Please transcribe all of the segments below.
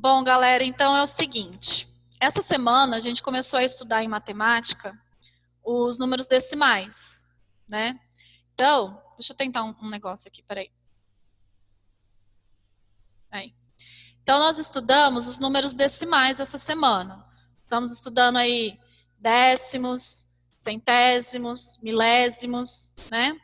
Bom, galera, então é o seguinte. Essa semana a gente começou a estudar em matemática os números decimais, né? Então, deixa eu tentar um negócio aqui, peraí. Aí. Então, nós estudamos os números decimais essa semana. Estamos estudando aí décimos, centésimos, milésimos, né?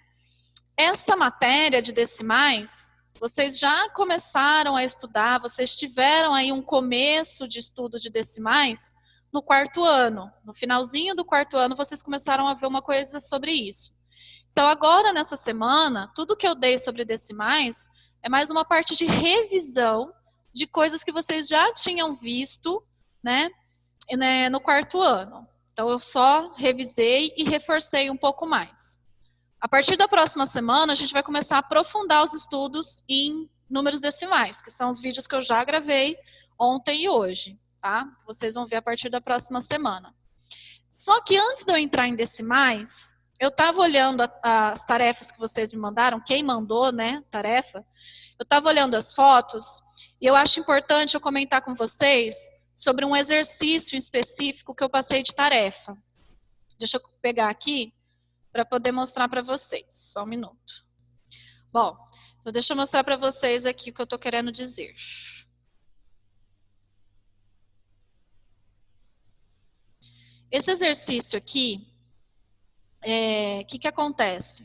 Essa matéria de decimais, vocês já começaram a estudar, vocês tiveram aí um começo de estudo de decimais no quarto ano. No finalzinho do quarto ano, vocês começaram a ver uma coisa sobre isso. Então, agora, nessa semana, tudo que eu dei sobre decimais é mais uma parte de revisão de coisas que vocês já tinham visto, né, no quarto ano. Então, eu só revisei e reforcei um pouco mais. A partir da próxima semana, a gente vai começar a aprofundar os estudos em números decimais, que são os vídeos que eu já gravei ontem e hoje, tá? Vocês vão ver a partir da próxima semana. Só que antes de eu entrar em decimais, eu estava olhando as tarefas que vocês me mandaram, quem mandou, né, tarefa, eu estava olhando as fotos e eu acho importante eu comentar com vocês sobre um exercício específico que eu passei de tarefa. Deixa eu pegar aqui para poder mostrar para vocês. Só um minuto. Bom, então deixa eu mostrar para vocês aqui o que eu estou querendo dizer. Esse exercício aqui, o que acontece?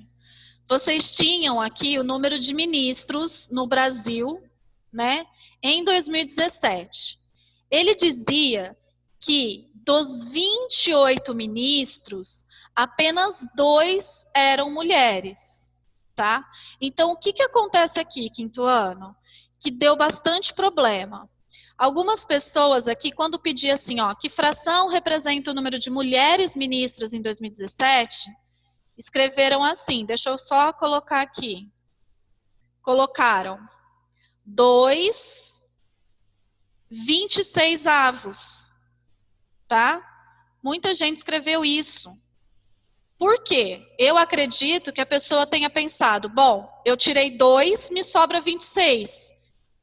Vocês tinham aqui o número de ministros no Brasil, né, em 2017. Ele dizia que dos 28 ministros, apenas 2 eram mulheres, tá? Então, o que acontece aqui, quinto ano? Que deu bastante problema. Algumas pessoas aqui, quando pedia assim, ó, que fração representa o número de mulheres ministras em 2017, escreveram assim, deixa eu só colocar aqui. Colocaram 2/26, tá? Muita gente escreveu isso. Por quê? Eu acredito que a pessoa tenha pensado, bom, eu tirei 2, me sobra 26.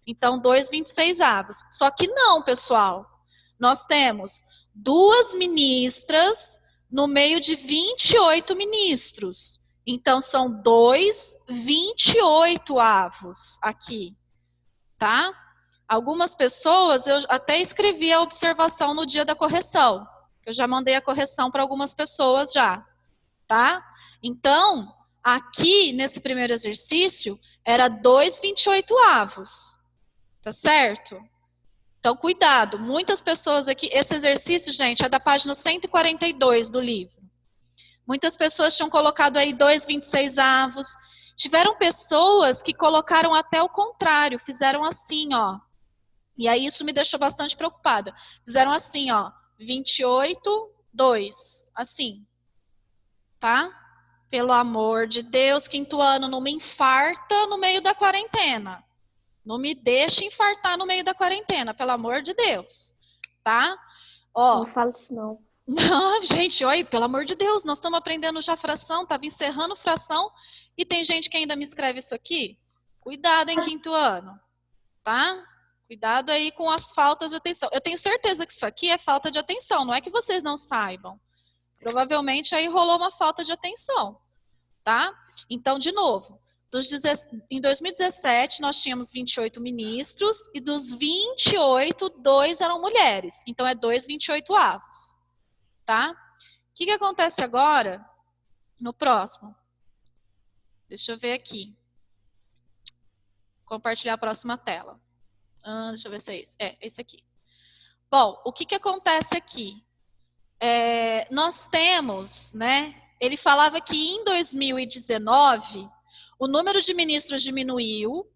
Então, 2/26. Só que não, pessoal. Nós temos 2 ministras no meio de 28 ministros. Então, são 2/28 aqui, tá? Algumas pessoas, eu até escrevi a observação no dia da correção. Eu já mandei a correção para algumas pessoas já, tá? Então, aqui, nesse primeiro exercício, era 2/28. Tá certo? Então, cuidado. Muitas pessoas aqui... Esse exercício, gente, é da página 142 do livro. Muitas pessoas tinham colocado aí 2/26. Tiveram pessoas que colocaram até o contrário. Fizeram assim, ó. E aí isso me deixou bastante preocupada. Fizeram assim, ó. 28/2. Assim. Tá? Pelo amor de Deus, quinto ano, não me infarta no meio da quarentena. Não me deixe infartar no meio da quarentena, pelo amor de Deus, tá? Ó, não fala isso não. Não, gente, olha, pelo amor de Deus, nós estamos aprendendo já fração, estava encerrando fração e tem gente que ainda me escreve isso aqui. Cuidado em quinto ano, tá? Cuidado aí com as faltas de atenção. Eu tenho certeza que isso aqui é falta de atenção, não é que vocês não saibam. Provavelmente aí rolou uma falta de atenção, tá? Então, de novo, em 2017, nós tínhamos 28 ministros e dos 28, 2 eram mulheres. Então, é 2/28. Tá? O que acontece agora no próximo? Deixa eu ver aqui. Compartilhar a próxima tela. Deixa eu ver se é esse. É, esse aqui. Bom, o que acontece aqui? Nós temos, né? Ele falava que em 2019 o número de ministros diminuiu,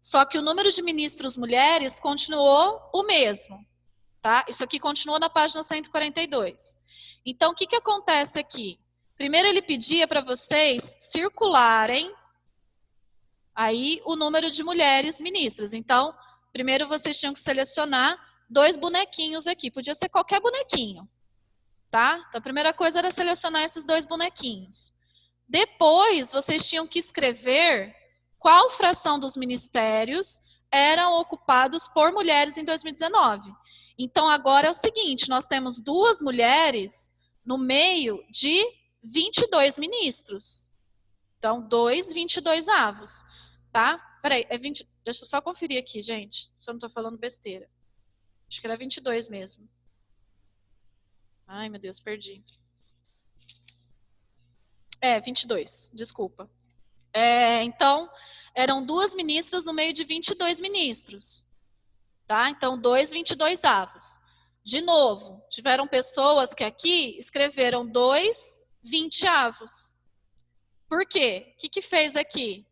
só que o número de ministros mulheres continuou o mesmo, tá? Isso aqui continuou na página 142. Então, o que acontece aqui? Primeiro ele pedia para vocês circularem aí o número de mulheres ministras. Então, primeiro vocês tinham que selecionar 2 bonequinhos aqui. Podia ser qualquer bonequinho, tá? Então, a primeira coisa era selecionar esses 2 bonequinhos. Depois, vocês tinham que escrever qual fração dos ministérios eram ocupados por mulheres em 2019. Então, agora é o seguinte, nós temos 2 mulheres no meio de 22 ministros. Então, 2 22avos, tá? Peraí, deixa eu só conferir aqui, gente, se eu não estou falando besteira. Acho que era 22 mesmo. Ai, meu Deus, perdi. 22, desculpa. Então, eram 2 ministras no meio de 22 ministros. Tá? Então, 2 22avos. De novo, tiveram pessoas que aqui escreveram 2 20avos. Por quê? O que fez aqui?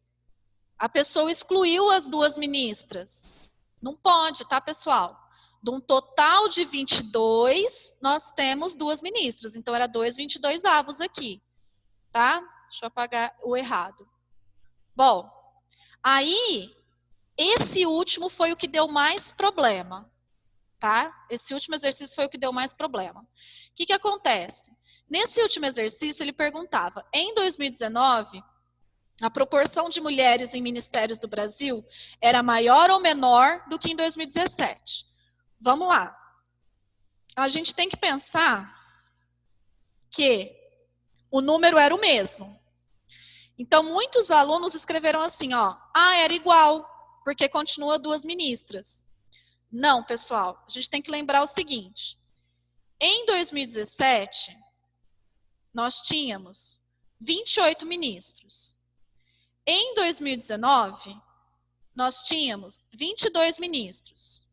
A pessoa excluiu as 2 ministras. Não pode, tá, pessoal? De um total de 22, nós temos 2 ministras. Então, era 2 22avos aqui. Tá? Deixa eu apagar o errado. Bom, aí, esse último foi o que deu mais problema. Tá? Esse último exercício foi o que deu mais problema. O que acontece? Nesse último exercício, ele perguntava, em 2019, a proporção de mulheres em ministérios do Brasil era maior ou menor do que em 2017? Vamos lá. A gente tem que pensar que o número era o mesmo. Então, muitos alunos escreveram assim, ó, era igual, porque continua 2 ministras. Não, pessoal, a gente tem que lembrar o seguinte. Em 2017, nós tínhamos 28 ministros. Em 2019, nós tínhamos 22 ministros.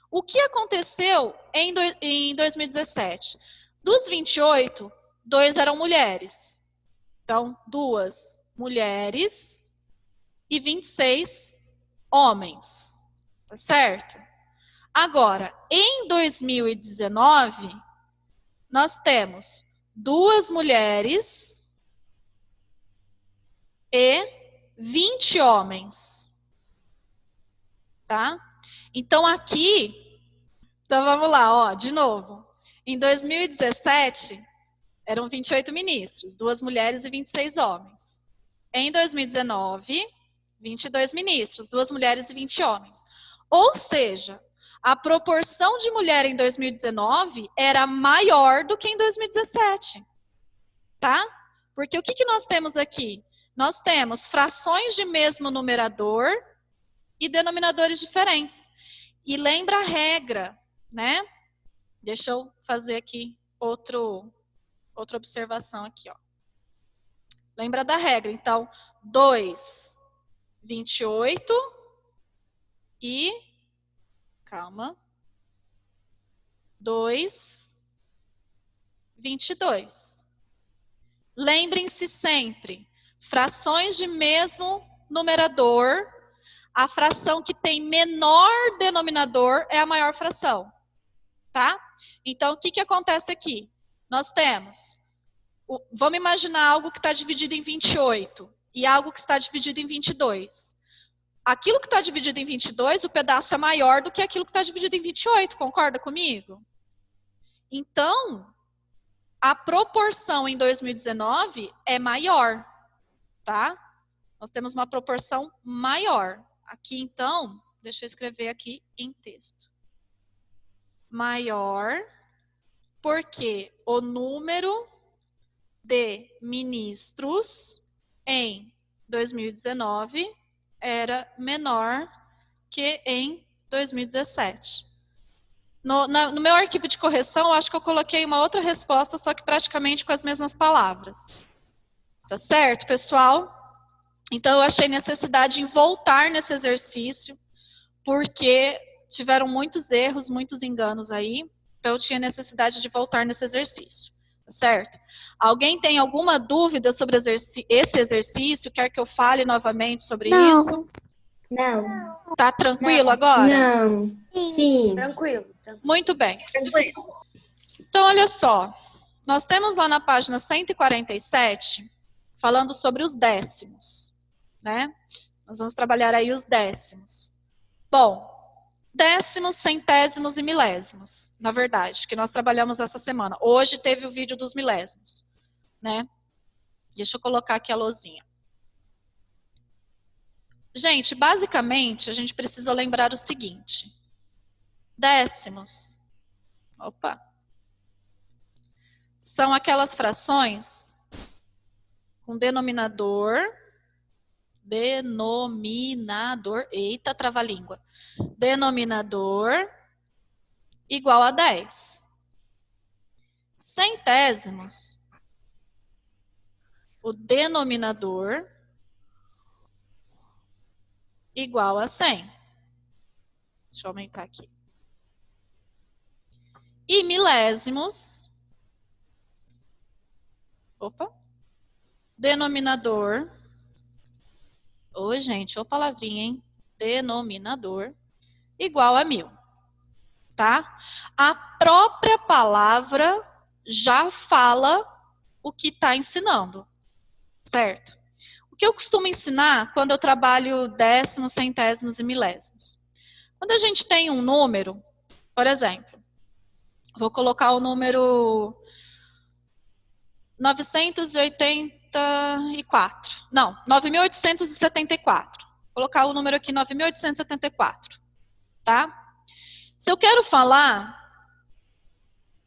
O que aconteceu em 2017? Dos 28, 2 eram mulheres. Então, 2 mulheres e 26 homens. Tá certo? Agora, em 2019, nós temos 2 mulheres e 20 homens. Tá? Então, aqui, então vamos lá, ó, de novo. Em 2017, eram 28 ministros, 2 mulheres e 26 homens. Em 2019, 22 ministros, 2 mulheres e 20 homens. Ou seja, a proporção de mulher em 2019 era maior do que em 2017. Tá? Porque o que nós temos aqui? Nós temos frações de mesmo numerador e denominadores diferentes. E lembra a regra, né? Deixa eu fazer aqui outra observação aqui, ó. Lembra da regra? Então, 2, 28 e... Calma. 2, 22. Lembrem-se sempre, frações de mesmo numerador, a fração que tem menor denominador é a maior fração. Tá? Então, o que acontece aqui? Nós temos, vamos imaginar algo que está dividido em 28 e algo que está dividido em 22. Aquilo que está dividido em 22, o pedaço é maior do que aquilo que está dividido em 28, concorda comigo? Então, a proporção em 2019 é maior, tá? Nós temos uma proporção maior. Aqui, então, deixa eu escrever aqui em texto. Maior, porque o número de ministros em 2019 era menor que em 2017. No meu arquivo de correção, eu acho que eu coloquei uma outra resposta, só que praticamente com as mesmas palavras. Tá certo, pessoal? Então, eu achei necessidade em voltar nesse exercício, porque tiveram muitos erros, muitos enganos aí, então eu tinha necessidade de voltar nesse exercício. Tá certo? Alguém tem alguma dúvida sobre esse exercício? Quer que eu fale novamente sobre isso? Não. Tá tranquilo agora? Não. Sim. Tranquilo. Muito bem. Tranquilo. Então, olha só. Nós temos lá na página 147, falando sobre os décimos, né? Nós vamos trabalhar aí os décimos. Bom, décimos, centésimos e milésimos, na verdade, que nós trabalhamos essa semana. Hoje teve o vídeo dos milésimos, né? Deixa eu colocar aqui a lousinha. Gente, basicamente, a gente precisa lembrar o seguinte. Décimos. Opa. São aquelas frações com denominador, eita, trava-língua. Denominador igual a 10. Centésimos, o denominador igual a 100. Deixa eu aumentar aqui. E milésimos, denominador, gente, palavrinha, hein? Denominador igual a 1000, tá? A própria palavra já fala o que está ensinando, certo? O que eu costumo ensinar quando eu trabalho décimos, centésimos e milésimos? Quando a gente tem um número, por exemplo, vou colocar o número 984. Não, 9.874. Vou colocar o número aqui 9.874, tá? Se eu quero falar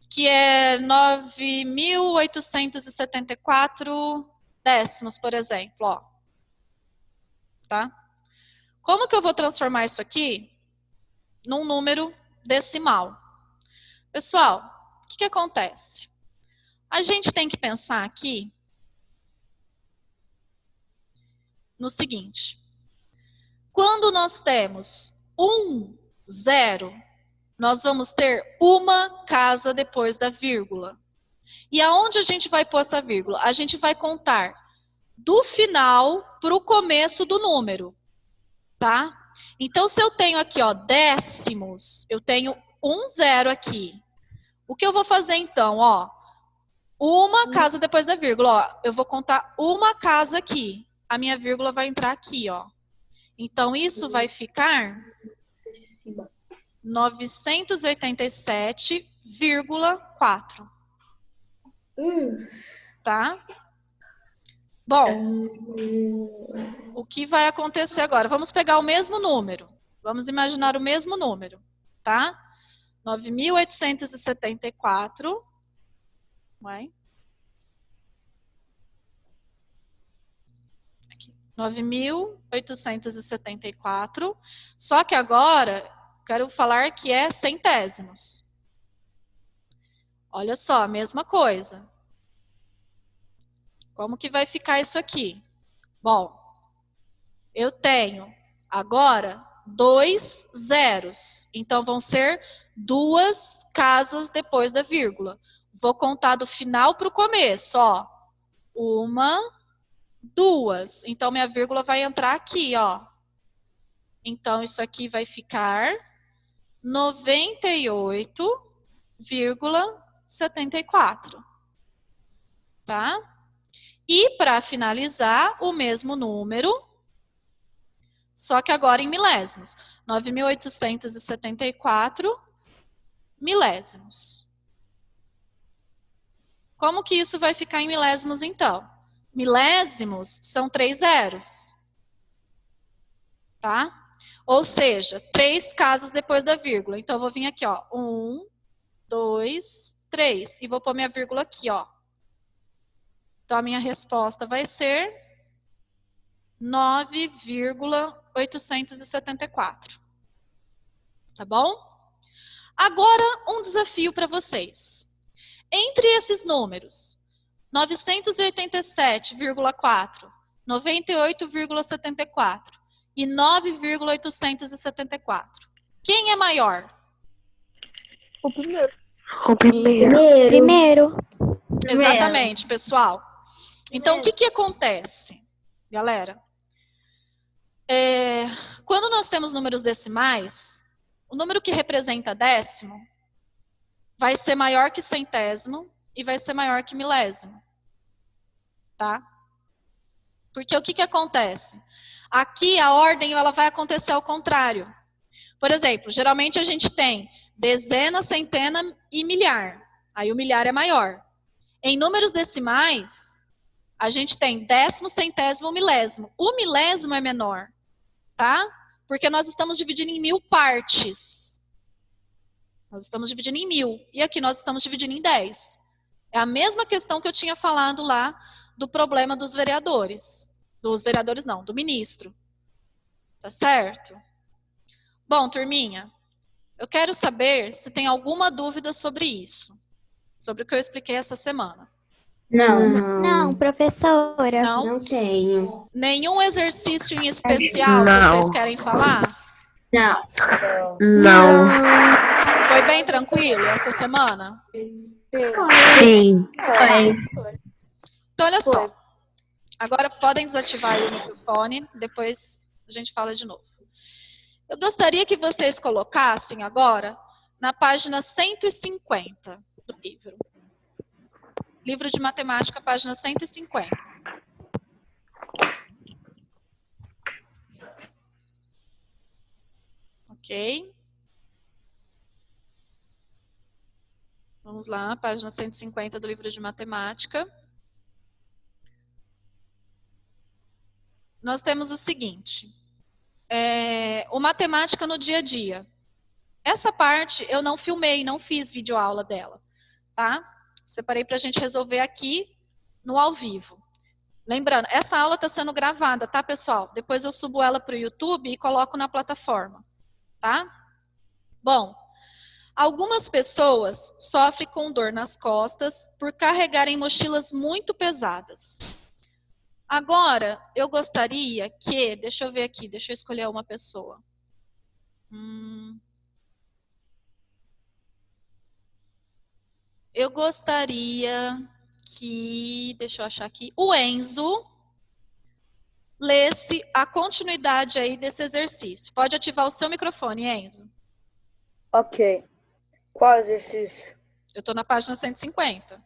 que é 9.874 décimos, por exemplo, ó. Tá? Como que eu vou transformar isso aqui num número decimal? Pessoal, o que acontece? A gente tem que pensar aqui no seguinte. Quando nós temos 0, nós vamos ter uma casa depois da vírgula. E aonde a gente vai pôr essa vírgula? A gente vai contar do final para o começo do número, tá? Então, se eu tenho aqui, ó, décimos, eu tenho 0 aqui. O que eu vou fazer então, ó? Uma casa depois da vírgula, ó. Eu vou contar uma casa aqui. A minha vírgula vai entrar aqui, ó. Então, isso vai ficar 987,4. Tá? Bom, o que vai acontecer agora? Vamos pegar o mesmo número. Vamos imaginar o mesmo número, tá? 9.874. Vai. Aqui. 9.874. Só que agora, quero falar que é centésimos. Olha só, a mesma coisa. Como que vai ficar isso aqui? Bom, eu tenho agora 2 zeros. Então, vão ser 2 casas depois da vírgula. Vou contar do final para o começo, ó. 1, 2. Então, minha vírgula vai entrar aqui, ó. Então, isso aqui vai ficar 98,74. Tá? E para finalizar, o mesmo número, só que agora em milésimos. 9.874 milésimos. Como que isso vai ficar em milésimos, então? Milésimos são 3 zeros. Tá? Ou seja, 3 casas depois da vírgula. Então, eu vou vir aqui, ó. 1, 2, 3. E vou pôr minha vírgula aqui, ó. Então, a minha resposta vai ser 9,874. Tá bom? Agora, um desafio para vocês. Entre esses números, 987,4, 98,74 e 9,874, quem é maior? O primeiro. Primeiro. Exatamente, pessoal. Então, o que acontece, galera? Quando nós temos números decimais, o número que representa décimo vai ser maior que centésimo e vai ser maior que milésimo. Tá? Porque o que acontece? Aqui a ordem ela vai acontecer ao contrário. Por exemplo, geralmente a gente tem dezena, centena e milhar. Aí o milhar é maior. Em números decimais, a gente tem décimo, centésimo, milésimo. O milésimo é menor. tá? Porque nós estamos dividindo em 1000 partes. Nós estamos dividindo em 1000. E aqui nós estamos dividindo em 10. É a mesma questão que eu tinha falado lá do problema dos vereadores. Dos vereadores não, do ministro. Tá certo? Bom, turminha, eu quero saber se tem alguma dúvida sobre isso. Sobre o que eu expliquei essa semana. Não. Não, professora. Não? Não tenho. Nenhum exercício em especial que Não. vocês querem falar? Não. Não. Foi bem tranquilo essa semana? Sim. Então, olha só. Agora podem desativar aí o microfone, depois a gente fala de novo. Eu gostaria que vocês colocassem agora na página 150 do livro. Livro de matemática, página 150. Ok? Vamos lá, página 150 do livro de matemática. Nós temos o seguinte, o matemática no dia a dia. Essa parte eu não filmei, não fiz videoaula dela, tá? Separei para a gente resolver aqui no ao vivo. Lembrando, essa aula está sendo gravada, tá, pessoal? Depois eu subo ela para o YouTube e coloco na plataforma, tá? Bom, algumas pessoas sofrem com dor nas costas por carregarem mochilas muito pesadas. Agora, eu gostaria que... Deixa eu ver aqui, deixa eu escolher uma pessoa. Eu gostaria que... Deixa eu achar aqui. O Enzo lesse a continuidade aí desse exercício. Pode ativar o seu microfone, Enzo. Ok. Qual exercício? Eu estou na página 150.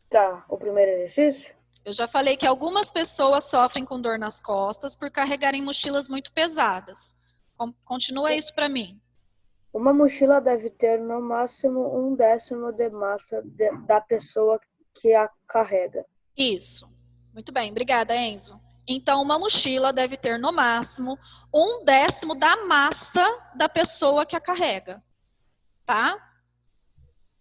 Tá, o primeiro exercício? Eu já falei que algumas pessoas sofrem com dor nas costas por carregarem mochilas muito pesadas. Continua isso para mim. Uma mochila deve ter no máximo 1/10 de massa da pessoa que a carrega. Isso. Muito bem, obrigada, Enzo. Então, uma mochila deve ter no máximo 1/10 da massa da pessoa que a carrega. Tá?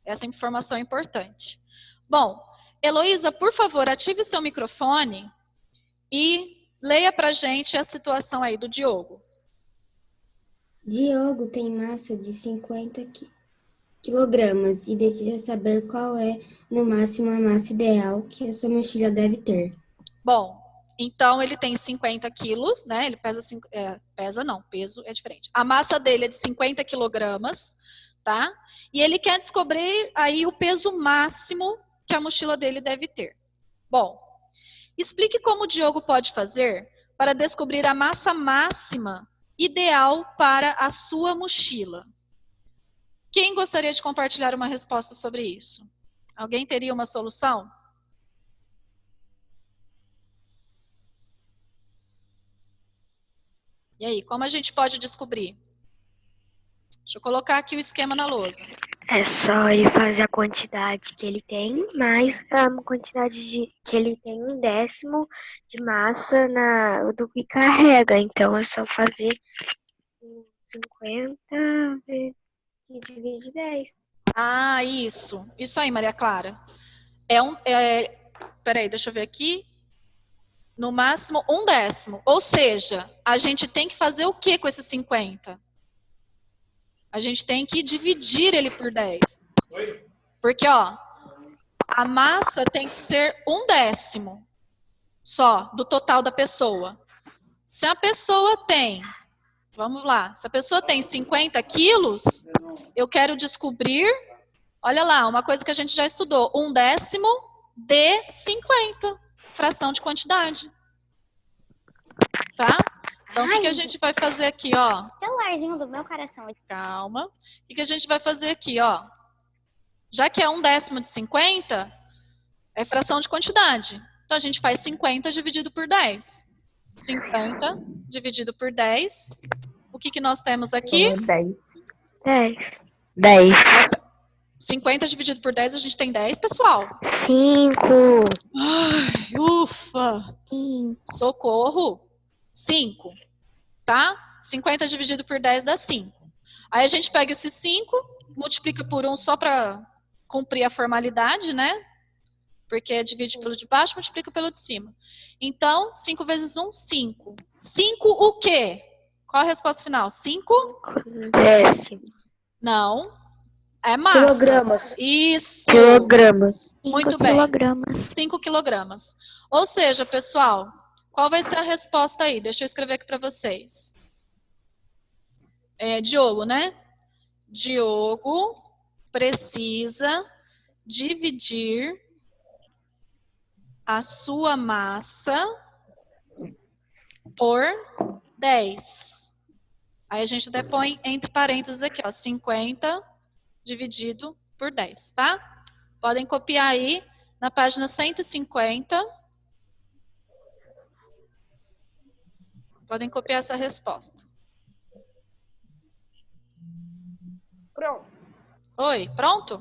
Essa informação é importante. Bom, Heloísa, por favor, ative o seu microfone e leia pra gente a situação aí do Diogo. Diogo tem massa de 50 quilogramas e deseja saber qual é, no máximo, a massa ideal que a sua mochila deve ter. Bom, então ele tem 50 quilos, né? Ele pesa, peso é diferente. A massa dele é de 50 quilogramas, tá? E ele quer descobrir aí o peso máximo que a mochila dele deve ter. Bom, explique como o Diogo pode fazer para descobrir a massa máxima ideal para a sua mochila. Quem gostaria de compartilhar uma resposta sobre isso? Alguém teria uma solução? E aí, como a gente pode descobrir? Deixa eu colocar aqui o esquema na lousa. É só ele fazer a quantidade que ele tem, mais a quantidade que ele tem 1/10 de massa do que carrega. Então é só fazer 50 e divide 10. Ah, isso. Isso aí, Maria Clara. Peraí, deixa eu ver aqui. No máximo 1/10. Ou seja, a gente tem que fazer o que com esses 50? A gente tem que dividir ele por 10. Porque, ó, a massa tem que ser 1/10 só do total da pessoa. Se a pessoa tem, vamos lá, se a pessoa tem 50 quilos, eu quero descobrir, olha lá, uma coisa que a gente já estudou, 1/10 de 50, fração de quantidade. Tá? Então, o que a gente vai fazer aqui, ó? Celularzinho do meu coração. Calma. O que a gente vai fazer aqui, ó? Já que é 1/10 de 50, é fração de quantidade. Então, a gente faz 50 dividido por 10. 50 dividido por 10. O que nós temos aqui? 10. 50 dividido por 10, a gente tem 10, pessoal. 5. Ai, ufa! Socorro! 5. tá? 50 dividido por 10 dá 5. Aí a gente pega esses 5, multiplica por 1 só para cumprir a formalidade, né? Porque divide pelo de baixo, multiplica pelo de cima. Então, 5 vezes 1, 5. 5 o quê? Qual a resposta final? 5? Décimo. Não. É massa. Quilogramas. Isso. Quilogramas. Muito 5 bem. quilogramas. 5 quilogramas. Ou seja, pessoal, qual vai ser a resposta aí? Deixa eu escrever aqui para vocês. Diogo, né? Diogo precisa dividir a sua massa por 10. Aí a gente até põe entre parênteses aqui, ó, 50 dividido por 10, tá? Podem copiar aí na página 150. Podem copiar essa resposta. Pronto. Oi, pronto?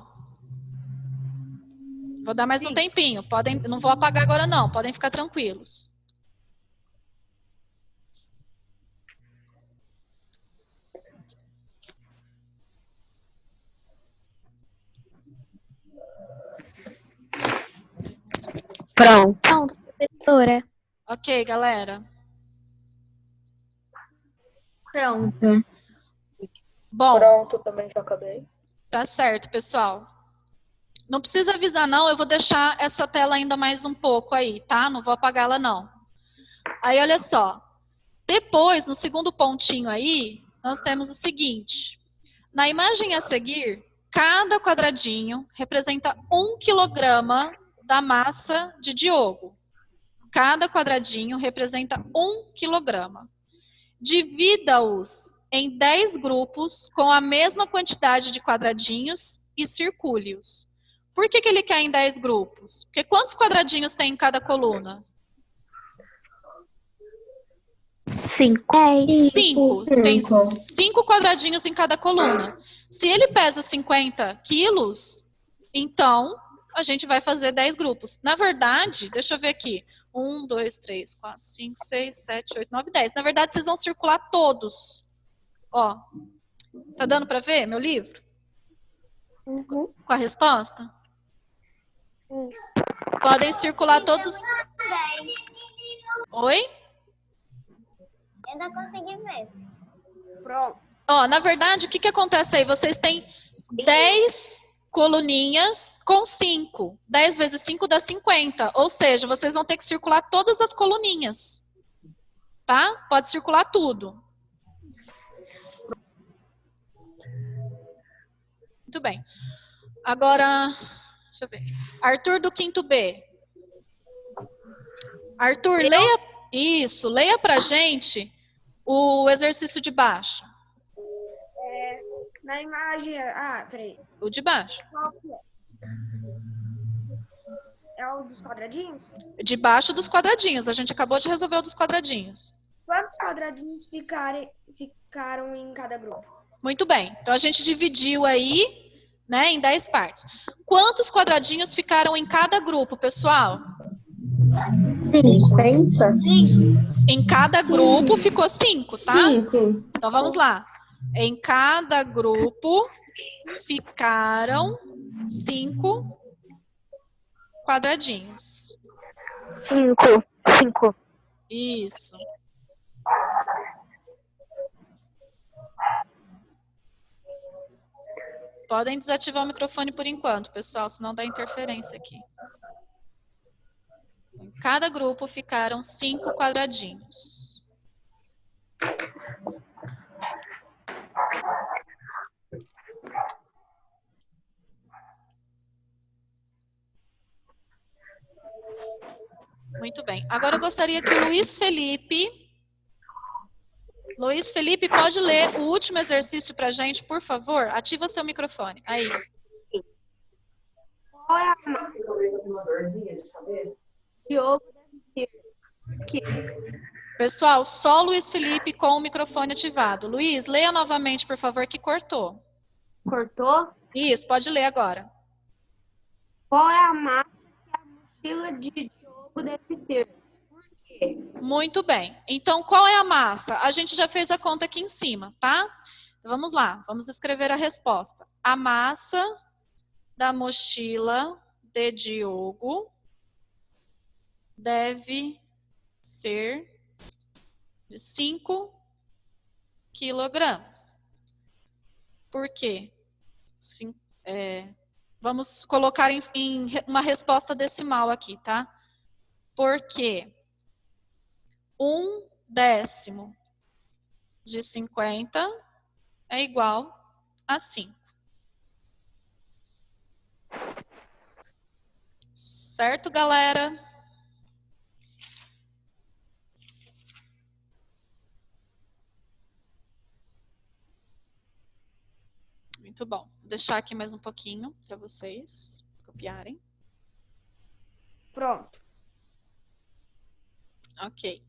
Vou dar mais um tempinho. Não vou apagar agora não, podem ficar tranquilos. Pronto. Pronto, professora. Ok, galera. Pronto. Bom, Pronto, também já acabei. tá certo, pessoal. Não precisa avisar não, eu vou deixar essa tela ainda mais um pouco aí, tá? Não vou apagá-la não. Aí, olha só. Depois, no segundo pontinho aí, nós temos o seguinte. Na imagem a seguir, cada quadradinho representa 1 quilograma da massa de Diogo. Cada quadradinho representa 1 quilograma. Divida-os em 10 grupos com a mesma quantidade de quadradinhos e circule-os. Por que ele quer em 10 grupos? Porque quantos quadradinhos tem em cada coluna? 5. 5. Tem 5 quadradinhos em cada coluna. Se ele pesa 50 quilos, então a gente vai fazer 10 grupos. Na verdade, deixa eu ver aqui. 1, 2, 3, 4, 5, 6, 7, 8, 9, 10. Na verdade, vocês vão circular todos. Ó, tá dando para ver meu livro? Com a resposta? Podem circular todos. Oi? Ainda consegui ver. Pronto. Ó, na verdade, o que acontece aí? Vocês têm 10 coluninhas com 5. 10 vezes 5 dá 50. Ou seja, vocês vão ter que circular todas as coluninhas. Tá? Pode circular tudo. Muito bem. Agora, deixa eu ver. Arthur do quinto B. Arthur, leia pra gente o exercício de baixo. Na imagem... peraí. O de baixo. Qual que é? É o dos quadradinhos? Debaixo dos quadradinhos. A gente acabou de resolver o dos quadradinhos. Quantos quadradinhos ficaram em cada grupo? Muito bem. Então, a gente dividiu aí, né, em 10 partes. Quantos quadradinhos ficaram em cada grupo, pessoal? 50. Em cada grupo ficou 5, tá? 5. Então, vamos lá. Em cada grupo ficaram 5 quadradinhos. 5. Isso. Podem desativar o microfone por enquanto, pessoal, senão dá interferência aqui. Em cada grupo ficaram 5 quadradinhos. Muito bem. Agora eu gostaria que o Luiz Felipe, pode ler o último exercício para a gente, por favor? Ativa seu microfone. Aí. Diogo deve ter. Pessoal, só Luiz Felipe com o microfone ativado. Luiz, leia novamente, por favor, que cortou. Cortou? Isso, pode ler agora. Qual é a massa que a mochila de Diogo deve ter? Por quê? Muito bem. Então, qual é a massa? A gente já fez a conta aqui em cima, tá? Então, vamos lá, vamos escrever a resposta. A massa da mochila de Diogo deve ser de 5 quilogramas. Por quê? Vamos colocar em uma resposta decimal aqui, tá? Porque 1/10 de 50 é igual a 5. Certo, galera? Muito bom. Vou deixar aqui mais um pouquinho para vocês copiarem. Pronto. Ok.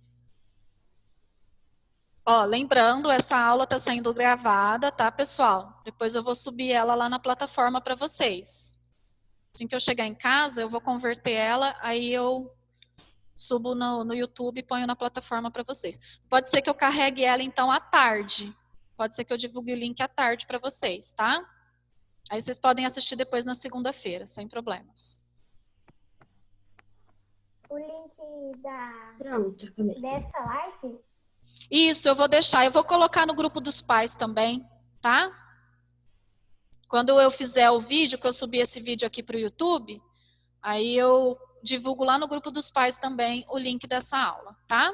Ó, lembrando, essa aula está sendo gravada, tá, pessoal? Depois eu vou subir ela lá na plataforma para vocês. Assim que eu chegar em casa, eu vou converter ela, aí eu subo no YouTube e ponho na plataforma para vocês. Pode ser que eu carregue ela, então, à tarde. Pode ser que eu divulgue o link à tarde para vocês, tá? Aí vocês podem assistir depois na segunda-feira, sem problemas. O link Pronto, acabei. dessa live? Isso, eu vou deixar. Eu vou colocar no grupo dos pais também, tá? Quando eu fizer o vídeo, que eu subir esse vídeo aqui para o YouTube, aí eu divulgo lá no grupo dos pais também o link dessa aula, tá?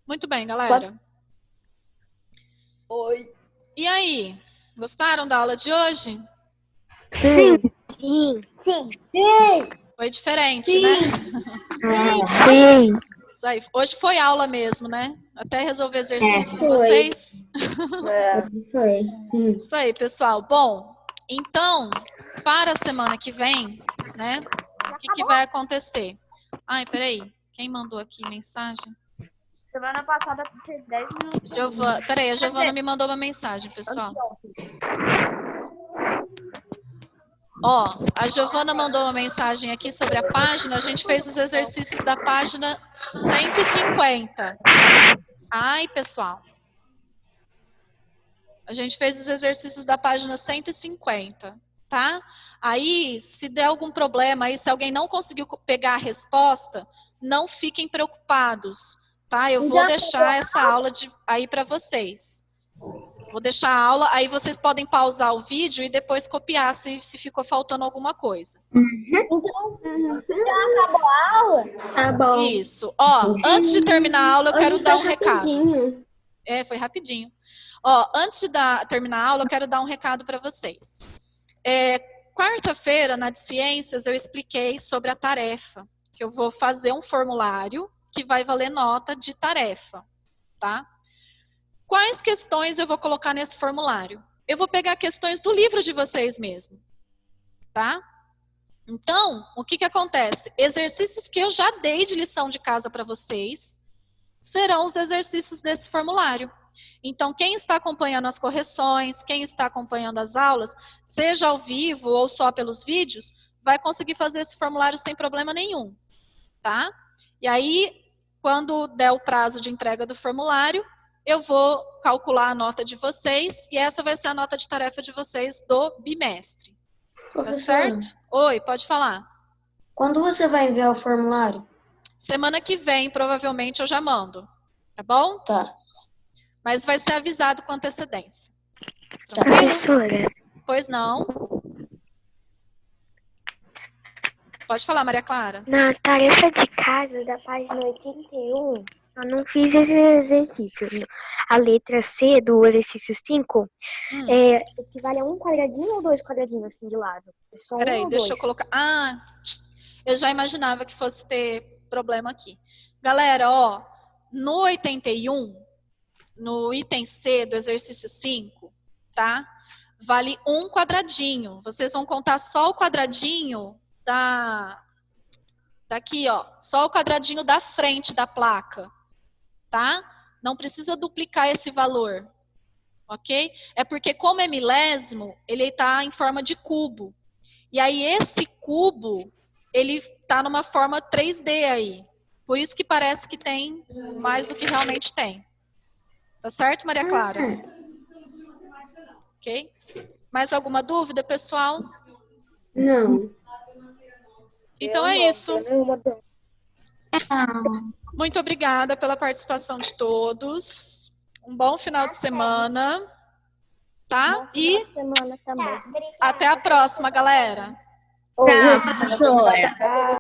Muito bem, galera. Oi. E aí, gostaram da aula de hoje? Sim. Sim. Sim. Foi diferente, né? Sim. Isso aí. Hoje foi aula mesmo, né? Até resolver exercício com foi. vocês. É. Foi. Isso aí, pessoal. Bom, então, para a semana que vem, né? O que vai acontecer? Ai, peraí. Quem mandou aqui mensagem? Semana passada teve 10 minutos. Peraí, a Giovana me mandou uma mensagem, pessoal. Ó, a Giovana mandou uma mensagem aqui sobre a página. A gente fez os exercícios da página 150. Ai, pessoal. A gente fez os exercícios da página 150, tá? Aí, se der algum problema aí, se alguém não conseguiu pegar a resposta, não fiquem preocupados, tá? Eu vou deixar essa aula aí para vocês. Vou deixar a aula, aí vocês podem pausar o vídeo e depois copiar se ficou faltando alguma coisa. Acabou a aula? Tá bom. Isso. Ó, antes de terminar a aula, eu quero Hoje dar um foi recado. rapidinho. Foi rapidinho. Ó, antes de terminar a aula, eu quero dar um recado para vocês. Quarta-feira, na de Ciências, eu expliquei sobre a tarefa, que eu vou fazer um formulário que vai valer nota de tarefa, tá? Quais questões eu vou colocar nesse formulário? Eu vou pegar questões do livro de vocês mesmo, tá? Então, o que acontece? Exercícios que eu já dei de lição de casa para vocês serão os exercícios desse formulário. Então, quem está acompanhando as correções, quem está acompanhando as aulas, seja ao vivo ou só pelos vídeos, vai conseguir fazer esse formulário sem problema nenhum, tá? E aí, quando der o prazo de entrega do formulário, eu vou calcular a nota de vocês e essa vai ser a nota de tarefa de vocês do bimestre. Tá certo? Oi, pode falar. Quando você vai enviar o formulário? Semana que vem, provavelmente, eu já mando. Tá bom? Tá. Mas vai ser avisado com antecedência. Professora, Pois não. Pode falar, Maria Clara. na tarefa de casa da página 81, eu não fiz esse exercício. A letra C do exercício 5 equivale a um quadradinho ou 2 quadradinhos assim de lado? É só Peraí, ou deixa eu dois? colocar. Ah, eu já imaginava que fosse ter problema aqui. Galera, ó, no 81, no item C do exercício 5, tá? Vale um quadradinho. Vocês vão contar só o quadradinho daqui, ó. Só o quadradinho da frente da placa, tá? Não precisa duplicar esse valor, ok? É porque como é milésimo, ele está em forma de cubo. E aí esse cubo, ele está numa forma 3D aí. Por isso que parece que tem mais do que realmente tem. Tá certo, Maria Clara? Ok? Mais alguma dúvida, pessoal? Não. Então é isso. Muito obrigada pela participação de todos. Um bom final de semana. Tá? E Semana também. até a próxima, galera. Tchau, professora.